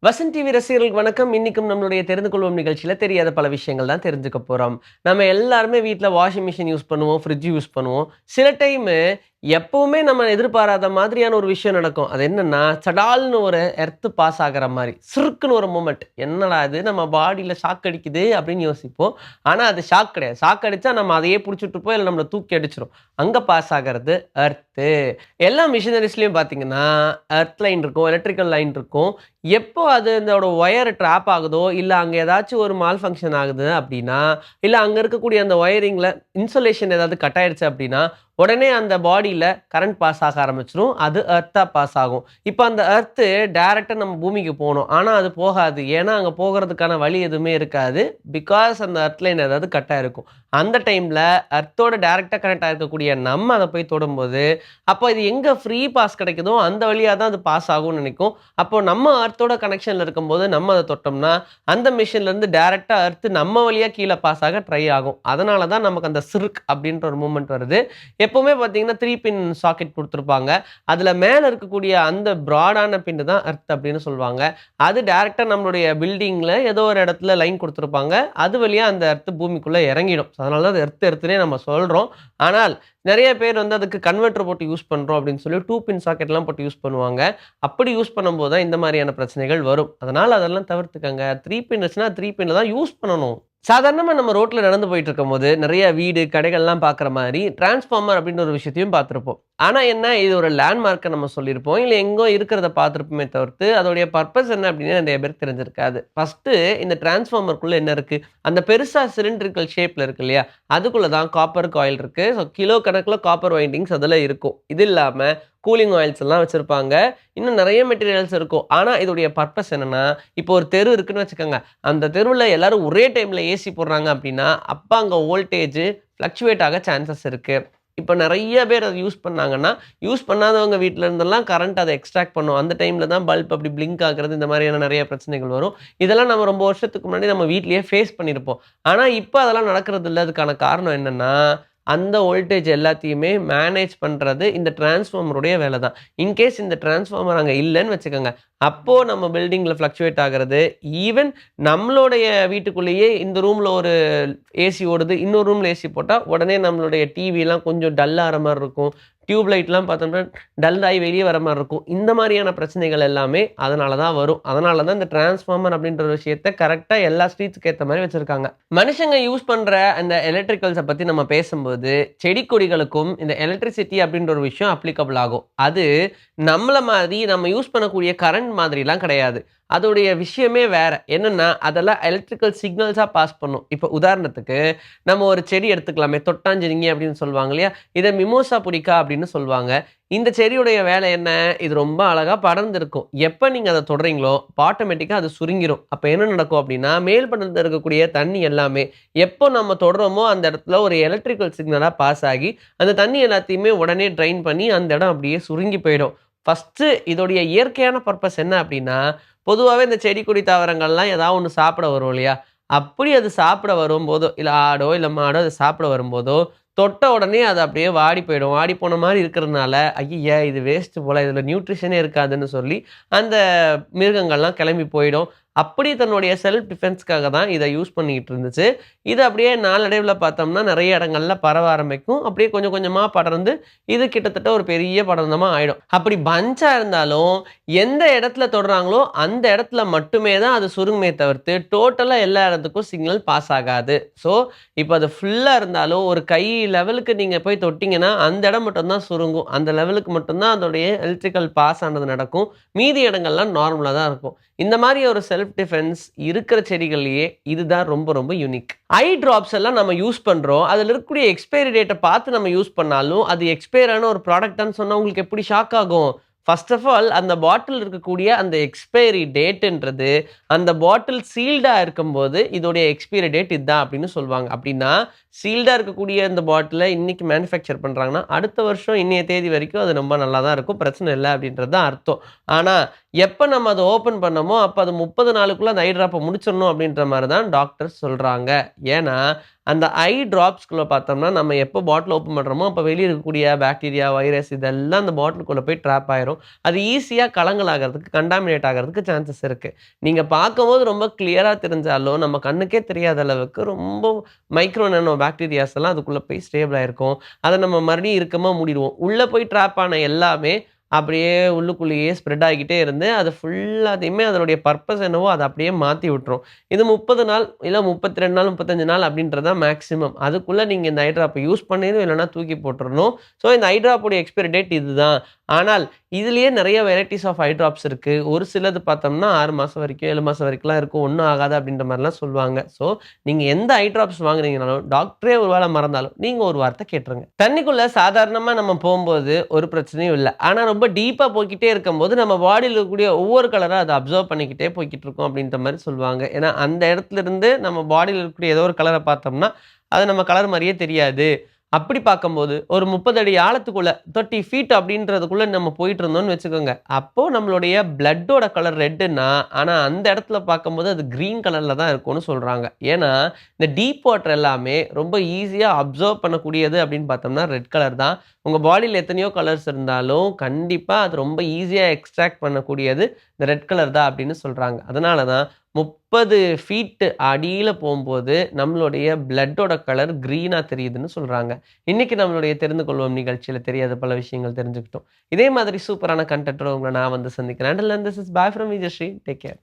Vasanth TV ரசிகர்களுக்கு வணக்கம். இன்னைக்கும் நம்மளுடைய தெரிந்து கொள்வோம் நிகழ்ச்சியில தெரியாத பல விஷயங்கள் தான் தெரிஞ்சுக்க போறோம். நம்ம எல்லாருமே வீட்ல வாஷிங் மிஷின் யூஸ் பண்ணுவோம், ஃப்ரிட்ஜ் யூஸ் பண்ணுவோம். சில டைமு எப்பவுமே நம்ம எதிர்பாராத மாதிரியான ஒரு விஷயம் நடக்கும். அது என்னன்னா, சடால்னு ஒரு எர்த் பாஸ் ஆகுற மாரி, சிறுக்குன்னு ஒரு மூமெண்ட். என்னடா இது நம்ம பாடியில ஷாக் அடிக்குது அப்படின்னு யோசிப்போம். ஆனா அது ஷாக் கிடையாது. ஷாக் அடிச்சா நம்ம அதையே புடிச்சுட்டு இருப்போம். இல்ல நம்மள தூக்கி அடிச்சுரும். அங்க பாஸ் ஆகுறது எர்த்து. எல்லா மிஷினரிஸ்லயும் பார்த்தீங்கன்னா, எர்த் லைன் இருக்கும், எலக்ட்ரிக்கல் லைன் இருக்கும். எப்போ அது அதோட ஒயர் ட்ராப் ஆகுதோ, இல்ல அங்க ஏதாச்சும் ஒரு மால் ஃபங்ஷன் ஆகுது அப்டின்னா, இல்ல அங்க இருக்கக்கூடிய அந்த ஒயரிங்ல இன்சுலேஷன் ஏதாவது கட் ஆயிடுச்சு அப்டின்னா, உடனே அந்த பாடியில கரண்ட் பாஸ் ஆக ஆரம்பிச்சுரும். அது எர்த்தா பாஸ் ஆகும். இப்ப அந்த எர்த்து டைரக்ட்டா நம்ம பூமிக்கு போணும். ஆனா அது போகாது. ஏன்னா, அங்க போகறதுக்கான வழி எதுவுமே இருக்காது. பிகாஸ் அந்த எர்த் லைன் ஏதாவது கட் ஆயிருக்கும். அந்த டைம்ல எர்த்தோட டைரக்ட்டா கனெக்ட் ஆயிருக்கக்கூடிய நம்ம அத போய் தொடும்போது, அப்போ இது எங்க ஃப்ரீ பாஸ் கிடைக்குதோ, அந்த வழியா தான் அது பாஸ் ஆகும்னு நெனைக்கும். அப்போ நம்ம எர்த்தோட கனெக்ஷன்ல இருக்கும்போது, நம்ம அத தொட்டோம்னா, அந்த மெஷின்லேருந்து டைரக்ட்டா எர்த் நம்ம வழியா கீழ பாஸ் ஆக ட்ரை ஆகும். அதனால தான் நமக்கு அந்த சிர்க் அப்டின்ற ஒரு மூவ்மெண்ட் வருது. எப்பவுமே பார்த்தீங்கன்னா, 3 பின் சாக்கெட் குடுத்துருப்பாங்க. அதுல மேல இருக்கக்கூடிய அந்த ப்ராடான பின் தான் எர்த் அப்டின்னு சொல்லுவாங்க. அது டைரக்ட்டா நம்மளுடைய பில்டிங்ல ஏதோ ஒரு இடத்துல லைன் குடுத்துருப்பாங்க. அது வழியா அந்த எர்த் பூமிக்குள்ள இறங்கிடும். அதனால தான் அது எர்த்னே நம்ம சொல்றோம். ஆனால் நெறைய பேர் வந்து அதுக்கு கன்வெர்ட்டர் போட்டு யூஸ் பண்றோம் அப்படின்னு சொல்லி 2 பின் சாக்கெட்லாம் போட்டு யூஸ் பண்ணுவாங்க. அப்படி யூஸ் பண்ணும்போது தான் இந்த மாரியான பிரச்சனைகள் வரும். அதனால அதெல்லாம் தவிர்த்துக்கங்க. 3 பின் இருந்துச்சுன்னா 3 பின்ல தான் யூஸ் பண்ணணும். சாதாரணமா நம்ம ரோட்ல நடந்து போயிட்டு இருக்கும்போது, நெறைய வீடு, கடைகள்லாம் பார்க்குற மாரி, டிரான்ஸ்ஃபார்மர் அப்டின்ற ஒரு விஷயத்தையும் பார்த்திருப்போம். ஆனா என்ன, இது ஒரு லேண்ட்மார்க்ன்னு நம்ம சொல்லியிருப்போம். இல்ல எங்கோ இருக்கிறத பார்த்திருப்போமே தவிர்த்து, அதோடைய பர்ப்பஸ் என்ன அப்டின்னு நெறைய பேருக்கு தெரிஞ்சிருக்காது. ஃபர்ஸ்ட்டு இந்த டிரான்ஸ்ஃபார்மர்க்குள்ள என்ன இருக்கு? அந்த பெருசா சிலிண்ட்ரிக்கல் ஷேப்ல இருக்கு இல்லையா? அதுக்குள்ள தான் காப்பர் காயில் இருக்கு. ஸோ கிலோ கணக்குல காப்பர் வைண்டிங்ஸ் அதுல இருக்கும். இது இல்லாம கூலிங் ஆயில்ஸ் எல்லாம் வச்சிருப்பாங்க. இன்னும் நெறைய மெட்டீரியல்ஸ் இருக்கும். ஆனா இதோடைய பர்ப்பஸ் என்னன்னா, இப்போ ஒரு தெரு இருக்குன்னு வச்சுக்கோங்க. அந்த தெருவுல எல்லாரும் ஒரே டைம்ல ஏசி போடுறாங்க அப்டின்னா, அப்ப அங்க வோல்டேஜ் ஃப்ளக்சுவேட் ஆக சான்சஸ் இருக்கு. இப்ப நெறைய பேர் அத யூஸ் பண்ணாங்கன்னா, யூஸ் பண்ணாதவங்க வீட்ல இருந்தெல்லாம் கரண்ட் அத எக்ஸ்ட்ராக்ட் பண்ணும். அந்த டைம்ல தான் பல்ப் அப்டி பிளிங்க் ஆகுறது, இந்த மாரியான நெறைய பிரச்சனைகள் வரும். இதெல்லாம் நம்ம ரொம்ப வருஷத்துக்கு முன்னாடி நம்ம வீட்லயே ஃபேஸ் பண்ணியிருப்போம். ஆனா, இப்ப அதெல்லாம் நடக்கிறது இல்ல. அதுக்கான காரணம் என்னன்னா, அந்த வோல்டேஜ் எல்லாத்தையுமே மேனேஜ் பண்றது இந்த டிரான்ஸ்ஃபார்மருடைய வேல தான். இன்கேஸ் இந்த டிரான்ஸ்ஃபார்மர் அங்க இல்லன்னு வச்சுக்கங்க, அப்போ நம்ம பில்டிங்ல ஃப்ளக்சுவேட் ஆகுறது, ஈவன் நம்மளுடைய வீட்டுக்குள்ளேயே இந்த ரூம்ல ஒரு ஏசி ஓடுது. இன்னொரு ரூம்ல ஏசி போட்டா, உடனே நம்மளுடைய டிவிலாம் கொஞ்சம் டல் ஆற மாரி இருக்கும். டியூப் லைட்லாம் பார்த்தோம்னா, டல் ஆயி வெளிய வர மாரி இருக்கும். இந்த மாரியான பிரச்சனைகள் எல்லாமே அதனால தான் வரும். அதனால தான் இந்த டிரான்ஸ்ஃபார்மர் அப்படின்ற ஒரு விஷயத்த கரெக்ட்டா எல்லா ஸ்ட்ரீட்ஸ்க்கு ஏத்த மாரி வச்சிருக்காங்க. மனுஷங்க யூஸ் பண்ற அந்த எலக்ட்ரிக்கல்ஸ பத்தி நம்ம பேசும்போது, செடி கொடிகளுக்கும் இந்த எலக்ட்ரிசிட்டி அப்படின்ற ஒரு விஷயம் அப்ளிகபிள் ஆகும். அது நம்மள மாதிரி நம்ம யூஸ் பண்ணக்கூடிய கரண்ட் மாதிரிலாம் கிடையாது. அதோடைய விஷயமே வேற. என்னன்னா, அதெல்லாம் எலக்ட்ரிக்கல் சிக்னல்ஸா பாஸ் பண்ணும். இப்ப உதாரணத்துக்கு, நம்ம ஒரு செடி எடுத்துக்கலாமே, தொட்டாஞ்சினுங்கி அப்படின்னு சொல்லுவாங்க இல்லையா? இத மிமோசா புடிகா அப்படின்னு சொல்லுவாங்க. இந்த செடியுடைய வேலை என்ன? இது ரொம்ப அழகா படர்ந்திருக்கும். எப்ப நீங்க அத தொடுறீங்களோ, ஆட்டோமேட்டிக்கா அது சுருங்கிரும். அப்ப என்ன நடக்கும் அப்படின்னா, மேல் படர்ந்து இருக்கக்கூடிய தண்ணி எல்லாமே, எப்போ நம்ம தொடுறோமோ அந்த இடத்துல ஒரு எலக்ட்ரிக்கல் சிக்னலா பாஸ் ஆகி, அந்த தண்ணி எல்லாத்தையுமே உடனே ட்ரெயின் பண்ணி, அந்த இடம் அப்படியே சுருங்கி போயிடும். ஃபர்ஸ்ட்டு இதோடைய இயற்கையான பர்ப்பஸ் என்ன அப்படின்னா, பொதுவாவே இந்த செடி, கொடி, தாவரங்கள்லாம் ஏதாவது ஒண்ணு சாப்பிட வரும் இல்லையா? அப்படி அது சாப்பிட வரும்போதோ, இல்ல ஆடோ, இல்ல மாடோ அது சாப்பிட வரும்போதோ, தொட்ட உடனே அது அப்படியே வாடி போயிடும். வாடி போன மாரி இருக்கிறதுனால, "ஐய்யய்ய! இது வேஸ்ட்டு போல. இதுல நியூட்ரிஷனே இருக்காதுன்னு" சொல்லி அந்த மிருகங்கள்லாம் கிளம்பி போயிடும். அப்படி தன்னுடைய செல்ஃப் டிஃபென்ஸ்க்காக தான் இத யூஸ் பண்ணிக்கிட்டு இருந்துச்சு. இது அப்படியே நாளடைவுல பார்த்தோம்னா, நெறைய இடங்கள்ல பரவ ஆரம்பிக்கும். அப்படியே கொஞ்சம் கொஞ்சமா படர்ந்து, இது கிட்டத்தட்ட ஒரு பெரிய படர்ந்தமா ஆயிடும். அப்படி பன்ச்சா இருந்தாலும், எந்த இடத்துல தொடுறாங்களோ, அந்த இடத்துல மட்டுமே தான் அது சுருங்குமே தவிர்த்து, டோட்டலா எல்லா இடத்துக்கும் சிக்னல் பாஸ் ஆகாது. ஸோ, இப்ப அது ஃபுல்லா இருந்தாலும், ஒரு கை லெவலுக்கு நீங்க போய் தொட்டீங்கன்னா, அந்த இடம் மட்டும் தான் சுருங்கும். அந்த லெவலுக்கு மட்டும் தான் அதோடைய எலக்ட்ரிக்கல் பாஸ் ஆனது நடக்கும். மீதி இடங்கள்லாம் நார்மலா தான் இருக்கும். இந்த மாரி ஒரு செல்ஃப் டிஃபென்ஸ் இருக்கிற செடிகள்லயே இதுதான் ரொம்ப ரொம்ப யூனிக். ஐ டிராப்ஸ் எல்லாம் நம்ம யூஸ் பண்றோம். அதுல இருக்கக்கூடிய எக்ஸ்பைரி டேட்ட பார்த்து நம்ம யூஸ் பண்ணாலும், அது எக்ஸ்பயர் ஆன ஒரு ப்ராடக்ட்டான்னு சொன்னா உங்களுக்கு எப்படி ஷாக் ஆகும்? ஃபர்ஸ்ட் ஆஃப் ஆல் அந்த பாட்டில் இருக்கக்கூடிய அந்த எக்ஸ்பைரி டேட்ன்றது, அந்த பாட்டில் சீல்டா இருக்கும்போது, இதோடைய எக்ஸ்பைரி டேட் இதான் அப்படின்னு சொல்லுவாங்க. அப்படின்னா, சீல்டா இருக்கக்கூடிய இந்த பாட்டில இன்னைக்கு மேனுஃபேக்சர் பண்றாங்கன்னா, அடுத்த வருஷம் இன்னைய தேதி வரைக்கும் அது ரொம்ப நல்லா தான் இருக்கும். பிரச்சனை இல்ல அப்படின்றது தான் அர்த்தம். ஆனா, எப்ப நம்ம அத ஓப்பன் பண்ணோமோ, அப்ப அது 30 நாளுக்குள்ள அந்த ஐ டிராப்ப முடிச்சிடணும் அப்படின்ற மாரி தான் டாக்டர்ஸ் சொல்றாங்க. ஏன்னா, அந்த ஐ டிராப்ஸ்குள்ள பார்த்தோம்னா, நம்ம எப்போ பாட்டில் ஓப்பன் பண்றோமோ, அப்ப வெளிய இருக்கக்கூடிய பாக்டீரியா, வைரஸ் இதெல்லாம் அந்த பாட்டிலுக்குள்ள போய் ட்ராப் ஆயிரும். அது ஈஸியா கலங்கலாகறதுக்கு, கண்டாமினேட் ஆகறதுக்கு சான்சஸ் இருக்கு. நீங்க பார்க்கும்போது ரொம்ப கிளியரா தெரிஞ்சாலும், நம்ம கண்ணுக்கே தெரியாத அளவுக்கு ரொம்ப மைக்ரோ நானோ பாக்டீரியாஸ் எல்லாம் அதுக்குள்ள போய் ஸ்டேபிள் ஆயிருக்கும். அத நம்ம மறுபடியும் இறுக்கமா மூடிருவோம். உள்ள போய் ட்ராப் ஆன எல்லாமே அப்படியே உள்ளுக்குள்ளேயே ஸ்ப்ரெட் ஆகிக்கிட்டே இருந்து, அது ஃபுல்லாத்தையுமே அதனுடைய பர்ப்பஸ் என்னவோ அத அப்படியே மாத்தி விட்டுரும். இது 30 நாள், இல்ல 32 நாள், 35 நாள் அப்படின்றது தான் மேக்ஸிமம். அதுக்குள்ள நீங்க இந்த ஐ டிராப்ப யூஸ் பண்ணிரணும், இல்லன்னா தூக்கி போட்டுறணும். ஸோ இந்த ஐ டிராப்புடைய எக்ஸ்பைரி டேட் இதுதான். ஆனால் இதுலயே நெறைய வெரைட்டிஸ் ஆஃப் ஐ டிராப்ஸ் இருக்கு. ஒரு சிலது பார்த்தோம்னா 6 மாசம் வரைக்கும், 7 மாசம் வரைக்கும்லாம் இருக்கும். ஒண்ணும் ஆகாது அப்படின்ற மாரிலாம் சொல்லுவாங்க. ஸோ நீங்க எந்த ஐ டிராப்ஸ் வாங்குறீங்கனாலும், டாக்டரே ஒரு வேள மறந்தாலும், நீங்க ஒரு வார்த்தை கேட்டுருங்க. தண்ணிக்குள்ள சாதாரணமா நம்ம போம்போது ஒரு பிரச்சனையும் இல்ல. ஆனா ரொம்ப டீப்பா போய்க்கிட்டே இருக்கும்போது, நம்ம பாடியில இருக்கக்கூடிய ஒவ்வொரு கலரா அத அப்சர்வ் பண்ணிக்கிட்டே போய்க்கிட்டு இருக்கும் அப்படின்ற மாரி சொல்லுவாங்க. ஏன்னா, அந்த இடத்துல இருந்து நம்ம பாடியில இருக்கக்கூடிய ஏதோ ஒரு கலர பார்த்தோம்னா, அது நம்ம கலர் மாரியே தெரியாது. அப்படி பார்க்கும்போது, ஒரு 30 அடி ஆழத்துக்குள்ள 30 ஃபீட் அப்படின்றதுக்குள்ள நம்ம போயிட்டு இருந்தோம்னு வச்சுக்கோங்க. அப்போ நம்மளுடைய பிளட்டோட கலர் ரெட்டுன்னா, ஆனா அந்த இடத்துல பார்க்கும்போது அது கிரீன் கலர்ல தான் இருக்கும்னு சொல்றாங்க. ஏன்னா, இந்த டீப் வாட்டர் எல்லாமே ரொம்ப ஈஸியா அப்சர்வ் பண்ணக்கூடியது அப்படின்னு பார்த்தோம்னா ரெட் கலர் தான். உங்க பாடியில எத்தனையோ கலர்ஸ் இருந்தாலும், கண்டிப்பா அது ரொம்ப ஈஸியா எக்ஸ்ட்ராக்ட் பண்ணக்கூடியது இந்த ரெட் கலர் தான் அப்படின்னு சொல்றாங்க. அதனால தான் 30 ஃபீட் அடியில போம்போது, நம்மளுடைய பிளட்டோட கலர் கிரீனா தெரியுதுன்னு சொல்றாங்க. இன்னைக்கு நம்மளுடைய தெரிந்து கொள்வோம் நிகழ்ச்சியில தெரியாத பல விஷயங்கள் தெரிஞ்சுக்கிட்டோம். இதே மாதிரி சூப்பரான கன்டென்ட்டோட உங்கள நான் வந்து சந்திக்கிறேன். Until then this is bye from Vijayasri. Take care.